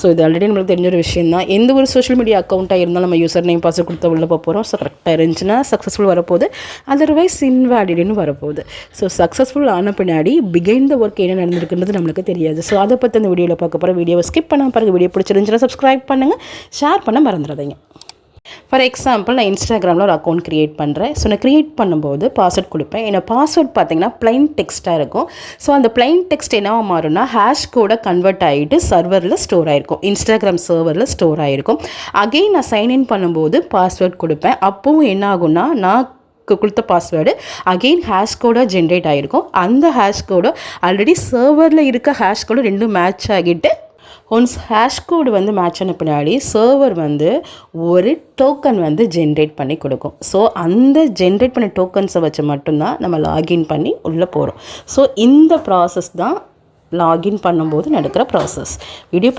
So இது already நம்மளுக்கு தெரிஞ்ச ஒரு விஷயம் தான். எந்த ஒரு சோஷியல் மீடியா அக்கௌண்ட்டாக இருந்தாலும் நம்ம யூசர் நேம் பாஸ்வேர்ட் கொடுத்து உள்ளே போகிறோம். ஸோ கரெக்டாக இருந்துச்சுன்னா சக்ஸஸ்ஃபுல் வரப்போகுது, அதர்வைஸ் இன்வேலிடுன்னு வரப்போகுது. ஸோ சக்ஸஸ்ஃபுல் ஆன பின்னாடி பிகைண்ட் த ஒர்க் என்ன நடந்திருக்குன்றது நம்மளுக்கு தெரியாது. ஸோ அதை பற்றி அந்த வீடியோவில் பார்க்க போகிற வீடியோவை ஸ்கிப் பண்ணாமல் பாருங்கள். வீடியோ பிடிச்சிருந்துச்சுன்னா சப்ஸ்கிரைப் பண்ணுங்கள், ஷேர் பண்ண மறந்துடாதீங்க. ஃபார் எக்ஸாம்பிள், நான் இன்ஸ்டாகிராமில் ஒரு அக்கௌண்ட் க்ரியேட் பண்ணுறேன். ஸோ நான் க்ரியேட் பண்ணும்போது பாஸ்வேர்ட் கொடுப்பேன். என்னோட பாஸ்வேர்ட் பார்த்தீங்கன்னா ப்ளைன் டெக்ஸ்ட்டாக இருக்கும். ஸோ அந்த ப்ளைன் டெக்ஸ்ட் என்னவா மாறும்னா ஹேஷ் கோட கன்வெர்ட் ஆகிட்டு சர்வரில் ஸ்டோர் ஆகிருக்கும், இன்ஸ்டாகிராம் சர்வரில் ஸ்டோர் ஆகிருக்கும். அகெயின் நான் சைன்இன் பண்ணும்போது பாஸ்வேர்ட் கொடுப்பேன். அப்போவும் என்ன ஆகும்னா நான் கொடுத்த பாஸ்வேர்டு அகெயின் ஹேஷ் கோடாக ஜென்ரேட் ஆகிருக்கும். அந்த ஹேஷ் கோடு ஆல்ரெடி சர்வரில் இருக்க ஹேஷ் கோடு ரெண்டும் மேட்ச் ஆகிட்டு ஒன்ஸ் ஹேஷ் கோடு வந்து மேட்ச் ஆன பின்னாடி சர்வர் வந்து ஒரு டோக்கன் வந்து ஜென்ரேட் பண்ணி கொடுக்கும். ஸோ அந்த ஜென்ரேட் பண்ண டோக்கன்ஸை வச்சு மட்டும்தான் நம்ம லாகின் பண்ணி உள்ளே போகிறோம். ஸோ இந்த ப்ராசஸ் தான் லாகின் பண்ணும்போது நடக்கிற ப்ராசஸ். வீடியோ